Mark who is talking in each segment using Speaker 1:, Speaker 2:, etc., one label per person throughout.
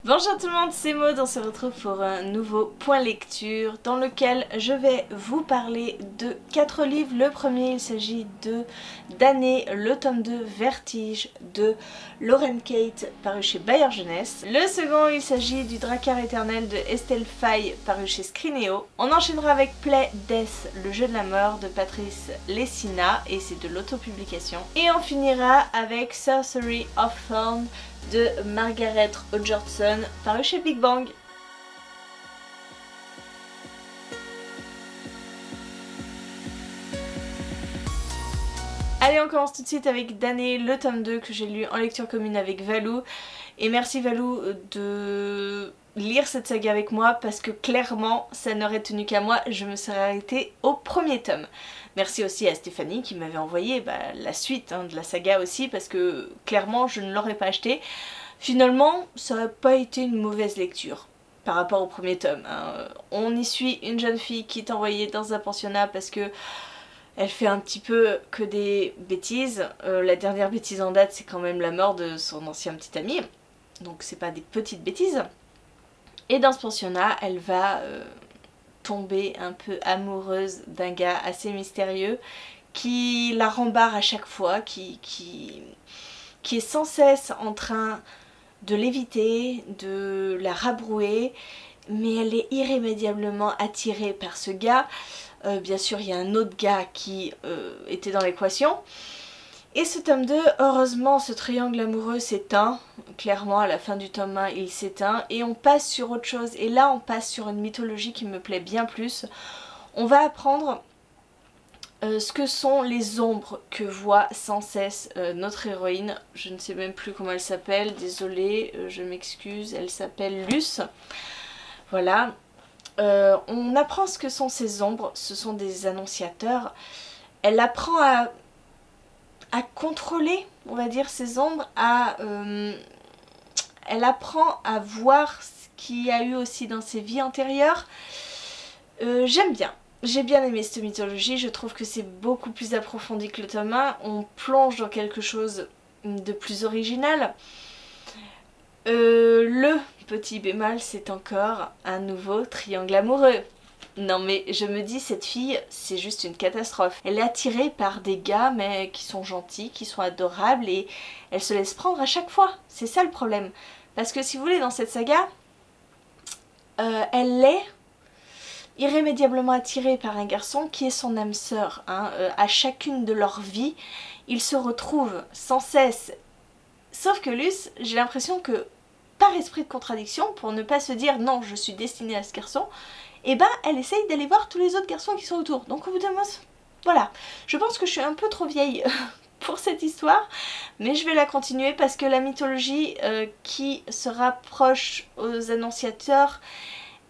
Speaker 1: Bonjour tout le monde, c'est Maud, on se retrouve pour un nouveau point lecture dans lequel je vais vous parler de 4 livres. Le premier, il s'agit de Damnée, le tome 2 Vertige de Lauren Kate, paru chez Bayer Jeunesse. Le second, il s'agit du Drakkar éternel de Estelle Faye, paru chez Scrinéo. On enchaînera avec Play Death, le jeu de la mort de Patrice Lessina, et c'est de l'autopublication. Et on finira avec Sorcery of Thorn de Margaret Hodgson, paru chez Big Bang. Allez, on commence tout de suite avec Damnée, le tome 2 que j'ai lu en lecture commune avec Valou. Et merci Valou de lire cette saga avec moi parce que clairement ça n'aurait tenu qu'à moi, je me serais arrêtée au premier tome. Merci aussi à Stéphanie qui m'avait envoyé la suite de la saga aussi parce que clairement je ne l'aurais pas acheté. Finalement ça n'a pas été une mauvaise lecture par rapport au premier tome. On y suit une jeune fille qui est envoyée dans un pensionnat parce que elle fait un petit peu que des bêtises. La dernière bêtise en date c'est quand même la mort de son ancien petit ami. Donc c'est pas des petites bêtises. Et dans ce pensionnat elle va tomber un peu amoureuse d'un gars assez mystérieux qui la rembarre à chaque fois, qui est sans cesse en train de l'éviter, de la rabrouer, mais elle est irrémédiablement attirée par ce gars. Bien sûr il y a un autre gars qui était dans l'équation. Et ce tome 2, heureusement ce triangle amoureux s'éteint, clairement à la fin du tome 1 il s'éteint et on passe sur autre chose. Et là on passe sur une mythologie qui me plaît bien plus. On va apprendre ce que sont les ombres que voit sans cesse notre héroïne. Je ne sais même plus comment elle s'appelle, désolée, je m'excuse, elle s'appelle Luce. Voilà. On apprend ce que sont ces ombres, ce sont des annonciateurs. Elle apprend à contrôler, on va dire, ces ombres, elle apprend à voir ce qu'il y a eu aussi dans ses vies antérieures. J'aime bien. J'ai bien aimé cette mythologie, je trouve que c'est beaucoup plus approfondi que le tome 1, on plonge dans quelque chose de plus original. Le petit bémol, c'est encore un nouveau triangle amoureux. Non mais je me dis, cette fille, c'est juste une catastrophe. Elle est attirée par des gars mais qui sont gentils, qui sont adorables et elle se laisse prendre à chaque fois. C'est ça le problème. Parce que si vous voulez, dans cette saga, elle est irrémédiablement attirée par un garçon qui est son âme sœur. À chacune de leurs vies, ils se retrouvent sans cesse. Sauf que Luce, j'ai l'impression que par esprit de contradiction, pour ne pas se dire non, je suis destinée à ce garçon, et elle essaye d'aller voir tous les autres garçons qui sont autour. Donc au bout d'un moment, voilà. Je pense que je suis un peu trop vieille pour cette histoire, mais je vais la continuer parce que la mythologie qui se rapproche aux annonciateurs,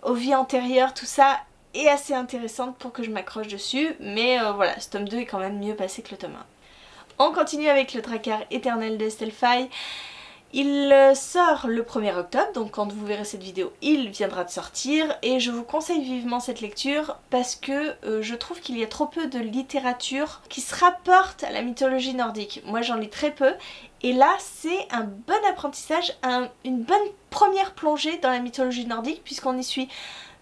Speaker 1: aux vies antérieures, tout ça est assez intéressante pour que je m'accroche dessus. Mais voilà, ce tome 2 est quand même mieux passé que le tome 1. On continue avec le Drakkar éternel de Estelle Faye. Il sort le 1er octobre, donc quand vous verrez cette vidéo, il viendra de sortir et je vous conseille vivement cette lecture parce que je trouve qu'il y a trop peu de littérature qui se rapporte à la mythologie nordique. Moi j'en lis très peu et là c'est un bon apprentissage, une bonne première plongée dans la mythologie nordique puisqu'on y suit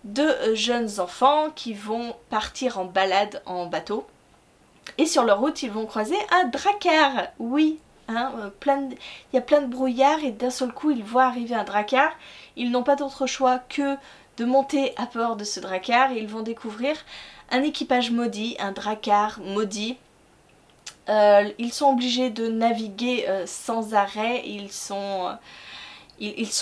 Speaker 1: deux jeunes enfants qui vont partir en balade en bateau et sur leur route ils vont croiser un Drakkar, oui. Il y a plein de brouillard et d'un seul coup ils voient arriver un Drakkar. Ils n'ont pas d'autre choix que de monter à bord de ce Drakkar et ils vont découvrir un équipage maudit, un Drakkar maudit. Ils sont obligés de naviguer sans arrêt, ils sont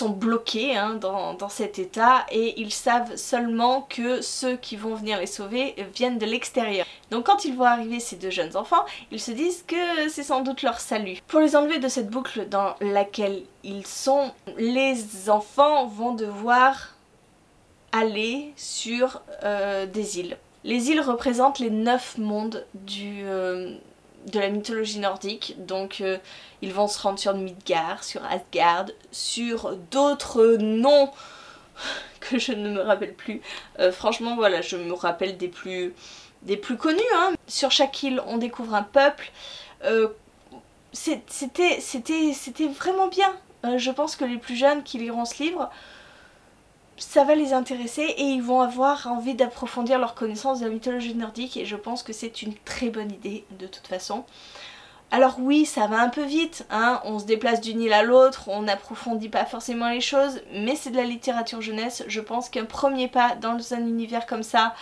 Speaker 1: bloqués dans cet état et ils savent seulement que ceux qui vont venir les sauver viennent de l'extérieur. Donc quand ils voient arriver ces deux jeunes enfants, ils se disent que c'est sans doute leur salut. Pour les enlever de cette boucle dans laquelle ils sont, les enfants vont devoir aller sur des îles. Les îles représentent les 9 mondes de la mythologie nordique, donc ils vont se rendre sur Midgard, sur Asgard, sur d'autres noms que je ne me rappelle plus. Franchement voilà, je me rappelle des plus connus. Sur chaque île on découvre un peuple. C'était vraiment bien. je pense que les plus jeunes qui liront ce livre, ça va les intéresser et ils vont avoir envie d'approfondir leur connaissance de la mythologie nordique et je pense que c'est une très bonne idée de toute façon. Alors oui, ça va un peu vite, hein, on se déplace d'une île à l'autre, on n'approfondit pas forcément les choses, mais c'est de la littérature jeunesse. Je pense qu'un premier pas dans un univers comme ça,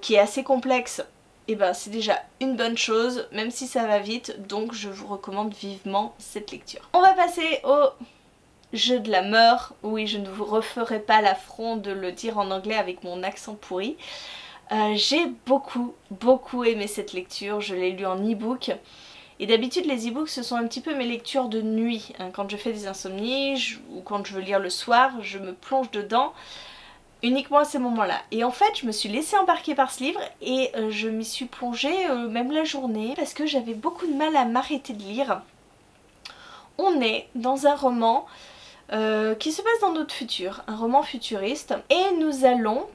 Speaker 1: qui est assez complexe, et ben c'est déjà une bonne chose, même si ça va vite, donc je vous recommande vivement cette lecture. On va passer au jeu de la mort. Oui, je ne vous referai pas l'affront de le dire en anglais avec mon accent pourri. J'ai beaucoup aimé cette lecture, je l'ai lu en e-book. Et d'habitude les e-books ce sont un petit peu mes lectures de nuit, hein. Quand je fais des insomnies ou quand je veux lire le soir, je me plonge dedans uniquement à ces moments-là. Et en fait je me suis laissée embarquer par ce livre et je m'y suis plongée même la journée parce que j'avais beaucoup de mal à m'arrêter de lire. On est dans un roman qui se passe dans notre futur, un roman futuriste, et nous allons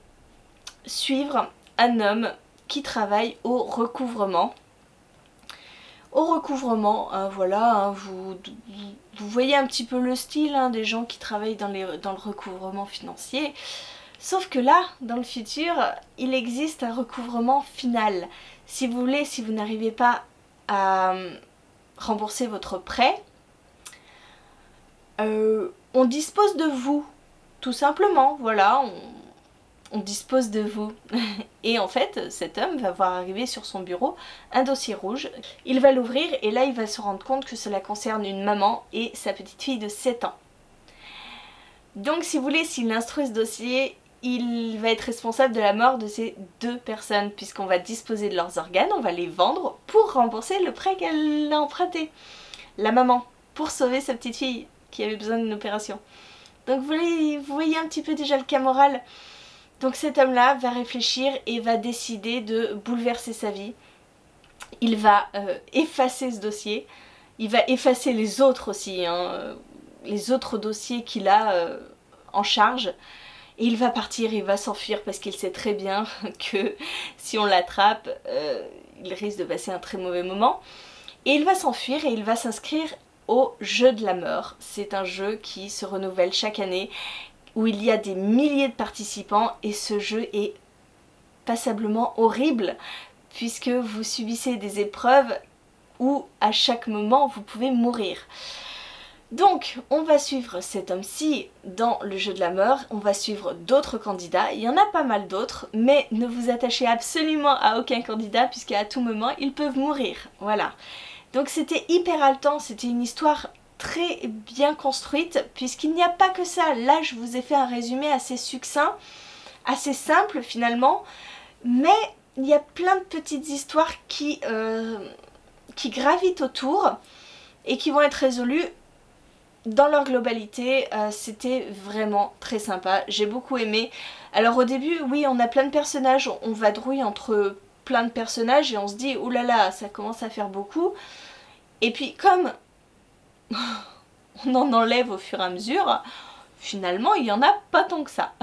Speaker 1: suivre un homme qui travaille au recouvrement. Au recouvrement, hein, voilà, hein, vous voyez un petit peu le style, hein, des gens qui travaillent dans le recouvrement financier. Sauf que là, dans le futur, il existe un recouvrement final. Si vous voulez, si vous n'arrivez pas à rembourser votre prêt, on dispose de vous, tout simplement, voilà, on dispose de vous. Et en fait, cet homme va voir arriver sur son bureau un dossier rouge. Il va l'ouvrir et là, il va se rendre compte que cela concerne une maman et sa petite fille de 7 ans. Donc, si vous voulez, s'il instruit ce dossier, il va être responsable de la mort de ces deux personnes, puisqu'on va disposer de leurs organes, on va les vendre pour rembourser le prêt qu'elle a emprunté. La maman, pour sauver sa petite fille qui avait besoin d'une opération. Donc, vous voyez un petit peu déjà le cas moral. Donc cet homme-là va réfléchir et va décider de bouleverser sa vie. Il va effacer ce dossier, il va effacer les autres aussi, hein, les autres dossiers qu'il a en charge. Et il va partir, il va s'enfuir parce qu'il sait très bien que si on l'attrape, il risque de passer un très mauvais moment. Et il va s'enfuir et il va s'inscrire au jeu de la mort. C'est un jeu qui se renouvelle chaque année, où il y a des milliers de participants et ce jeu est passablement horrible puisque vous subissez des épreuves où à chaque moment vous pouvez mourir. Donc on va suivre cet homme-ci dans le jeu de la mort, on va suivre d'autres candidats, il y en a pas mal d'autres, mais ne vous attachez absolument à aucun candidat puisqu'à tout moment ils peuvent mourir, voilà. Donc c'était hyper haletant, c'était une histoire très bien construite puisqu'il n'y a pas que ça. Là je vous ai fait un résumé assez succinct, assez simple finalement, mais il y a plein de petites histoires qui gravitent autour et qui vont être résolues dans leur globalité. C'était vraiment très sympa, j'ai beaucoup aimé. Alors au début oui on a plein de personnages, on vadrouille entre plein de personnages et on se dit oulala ça commence à faire beaucoup, et puis comme on en enlève au fur et à mesure, finalement il n'y en a pas tant que ça.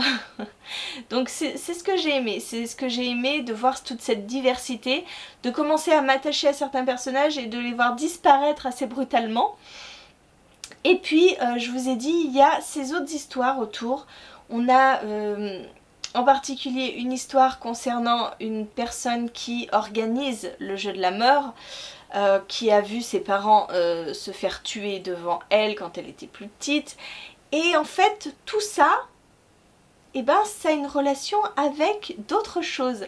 Speaker 1: Donc c'est ce que j'ai aimé, c'est ce que j'ai aimé, de voir toute cette diversité, de commencer à m'attacher à certains personnages et de les voir disparaître assez brutalement. Et puis je vous ai dit, il y a ces autres histoires autour. On a en particulier une histoire concernant une personne qui organise le jeu de la mort, qui a vu ses parents se faire tuer devant elle quand elle était plus petite. Et en fait tout ça, eh ben, ça a une relation avec d'autres choses.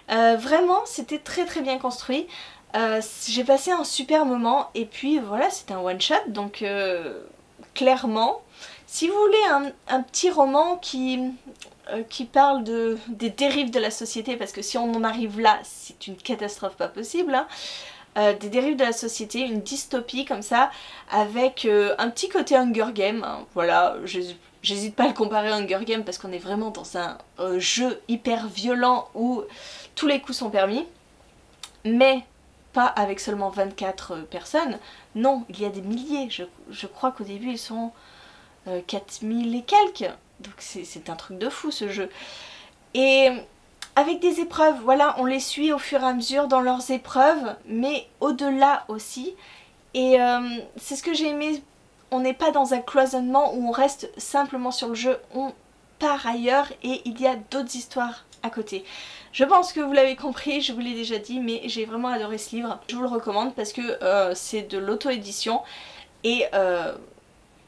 Speaker 1: Vraiment c'était très bien construit. J'ai passé un super moment et puis voilà, c'était un one shot, donc clairement si vous voulez un petit roman qui parle des dérives de la société, parce que si on en arrive là c'est une catastrophe pas possible, hein. Des dérives de la société, une dystopie comme ça, avec un petit côté Hunger Game, hein. Voilà, j'hésite pas à le comparer à Hunger Game parce qu'on est vraiment dans un jeu hyper violent où tous les coups sont permis, mais pas avec seulement 24 personnes, non, il y a des milliers, je crois qu'au début ils sont 4000 et quelques, donc c'est un truc de fou ce jeu. Et avec des épreuves, voilà, on les suit au fur et à mesure dans leurs épreuves, mais au-delà aussi. Et c'est ce que j'ai aimé on n'est pas dans un cloisonnement où on reste simplement sur le jeu, on part ailleurs et il y a d'autres histoires à côté. Je pense que vous l'avez compris, je vous l'ai déjà dit, mais j'ai vraiment adoré ce livre. Je vous le recommande parce que c'est de l'auto-édition et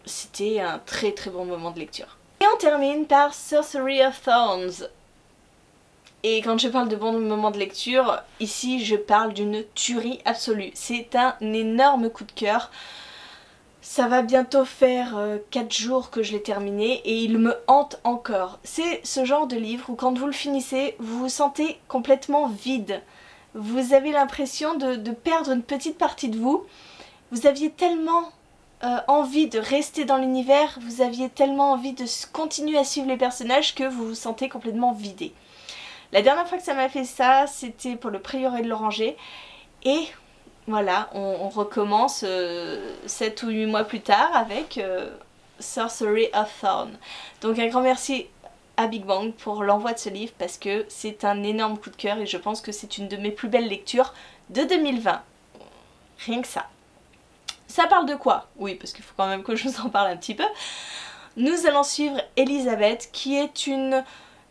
Speaker 1: c'était un très très bon moment de lecture. Et on termine par Sorcery of Thorns. Et quand je parle de bon moment de lecture, ici je parle d'une tuerie absolue. C'est un énorme coup de cœur. Ça va bientôt faire 4 jours que je l'ai terminé et il me hante encore. C'est ce genre de livre où quand vous le finissez, vous vous sentez complètement vide. Vous avez l'impression de perdre une petite partie de vous. Vous aviez tellement envie de rester dans l'univers, vous aviez tellement envie de continuer à suivre les personnages que vous vous sentez complètement vidé. La dernière fois que ça m'a fait ça, c'était pour le Prieuré de l'Oranger. Et voilà, on recommence 7 ou 8 mois plus tard avec Sorcery of Thorns. Donc un grand merci à Big Bang pour l'envoi de ce livre parce que c'est un énorme coup de cœur et je pense que c'est une de mes plus belles lectures de 2020. Rien que ça. Ça parle de quoi? Oui, parce qu'il faut quand même que je vous en parle un petit peu. Nous allons suivre Elisabeth qui est une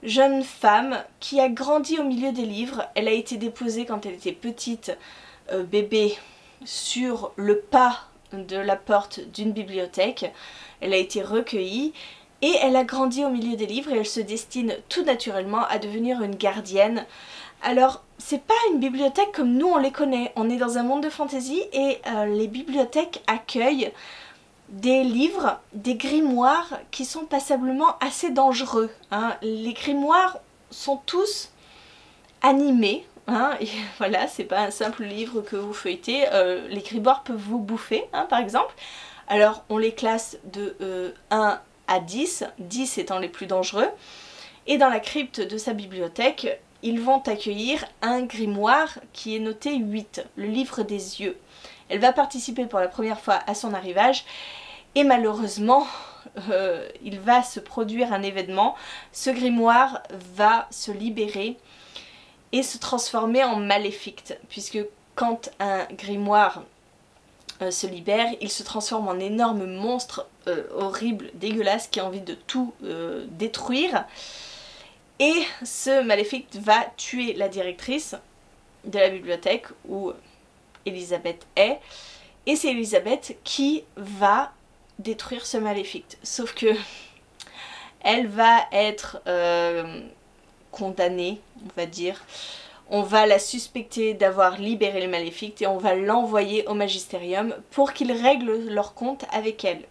Speaker 1: jeune femme qui a grandi au milieu des livres. Elle a été déposée quand elle était petite, bébé, sur le pas de la porte d'une bibliothèque. Elle a été recueillie et elle a grandi au milieu des livres et elle se destine tout naturellement à devenir une gardienne. Alors, c'est pas une bibliothèque comme nous on les connaît. On est dans un monde de fantasy et les bibliothèques accueillent des livres, des grimoires qui sont passablement assez dangereux. Hein. Les grimoires sont tous animés. Hein, et voilà, c'est pas un simple livre que vous feuilletez. Les grimoires peuvent vous bouffer, hein, par exemple. Alors, on les classe de 1 à 10, 10 étant les plus dangereux. Et dans la crypte de sa bibliothèque, ils vont accueillir un grimoire qui est noté 8, le livre des yeux. Elle va participer pour la première fois à son arrivage et malheureusement il va se produire un événement. Ce grimoire va se libérer et se transformer en maléfique puisque quand un grimoire se libère, il se transforme en énorme monstre horrible, dégueulasse qui a envie de tout détruire. Et ce maléfique va tuer la directrice de la bibliothèque où Elisabeth est. Et c'est Elisabeth qui va détruire ce maléfique. Sauf que elle va être condamnée, on va dire. On va la suspecter d'avoir libéré le maléfique et on va l'envoyer au magistérium pour qu'ils règlent leur compte avec elle.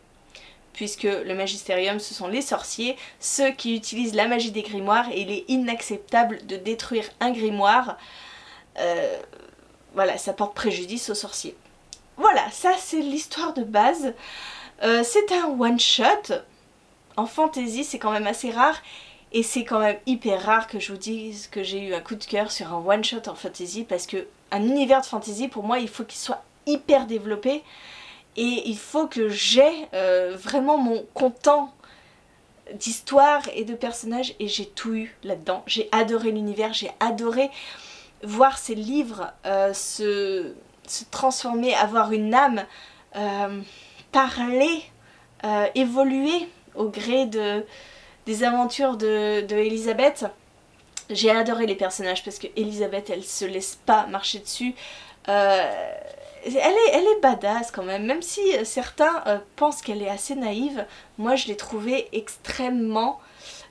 Speaker 1: Puisque le magistérium, ce sont les sorciers, ceux qui utilisent la magie des grimoires, et il est inacceptable de détruire un grimoire. Voilà, ça porte préjudice aux sorciers. Voilà, ça c'est l'histoire de base. C'est un one-shot. En fantasy, c'est quand même assez rare. Et c'est quand même hyper rare que je vous dise que j'ai eu un coup de cœur sur un one-shot en fantasy. Parce que un univers de fantasy, pour moi, il faut qu'il soit hyper développé. Et il faut que j'aie vraiment mon content d'histoire et de personnages. Et j'ai tout eu là-dedans. J'ai adoré l'univers, j'ai adoré voir ces livres se transformer, avoir une âme, parler, évoluer au gré des aventures de Elisabeth. J'ai adoré les personnages parce que Elisabeth, elle se laisse pas marcher dessus. Elle est badass quand même si certains pensent qu'elle est assez naïve. Moi je l'ai trouvée extrêmement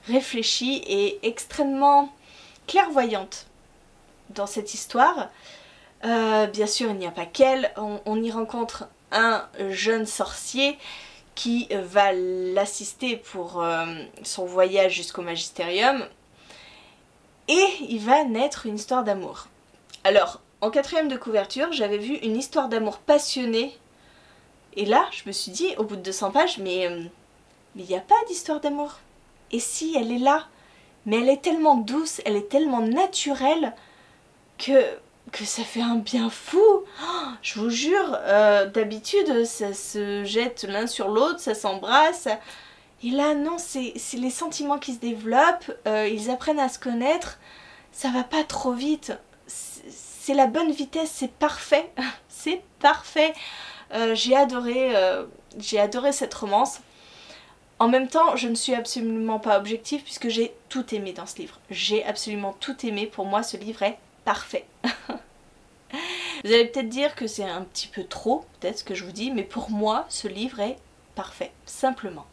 Speaker 1: réfléchie et extrêmement clairvoyante dans cette histoire. Bien sûr il n'y a pas qu'elle, on y rencontre un jeune sorcier qui va l'assister pour son voyage jusqu'au magistérium et il va naître une histoire d'amour. Alors en 4e de couverture, j'avais vu une histoire d'amour passionnée. Et là, je me suis dit, au bout de 200 pages, mais il n'y a pas d'histoire d'amour. Et si, elle est là. Mais elle est tellement douce, elle est tellement naturelle que ça fait un bien fou. Oh, je vous jure, d'habitude, ça se jette l'un sur l'autre, ça s'embrasse. Et là, non, c'est les sentiments qui se développent, ils apprennent à se connaître. Ça va pas trop vite. C'est la bonne vitesse, c'est parfait, c'est parfait. J'ai adoré J'ai adoré cette romance. En même temps, je ne suis absolument pas objective puisque j'ai tout aimé dans ce livre. J'ai absolument tout aimé. Pour moi, ce livre est parfait. Vous allez peut-être dire que c'est un petit peu trop, peut-être ce que je vous dis, mais pour moi, ce livre est parfait, simplement.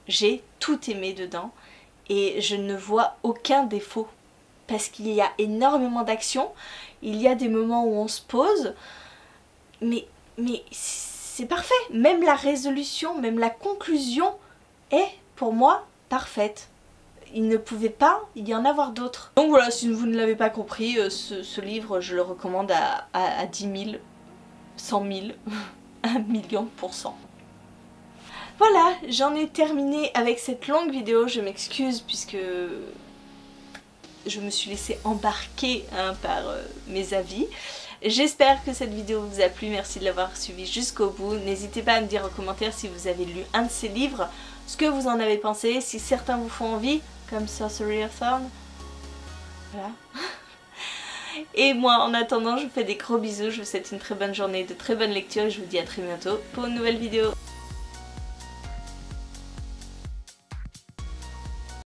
Speaker 1: J'ai tout aimé dedans et je ne vois aucun défaut. Parce qu'il y a énormément d'action, il y a des moments où on se pose, mais c'est parfait. Même la résolution, même la conclusion est, pour moi, parfaite. Il ne pouvait pas y en avoir d'autres. Donc voilà, si vous ne l'avez pas compris, ce livre, je le recommande à 10 000, 100 000, 1 million %. Voilà, j'en ai terminé avec cette longue vidéo. Je m'excuse puisque je me suis laissée embarquer par mes avis. J'espère que cette vidéo vous a plu, merci de l'avoir suivi jusqu'au bout. N'hésitez pas à me dire en commentaire si vous avez lu un de ces livres, ce que vous en avez pensé, si certains vous font envie, comme Sorcery of Thorn. Voilà. Et moi, en attendant, je vous fais des gros bisous, je vous souhaite une très bonne journée, de très bonnes lectures et je vous dis à très bientôt pour une nouvelle vidéo.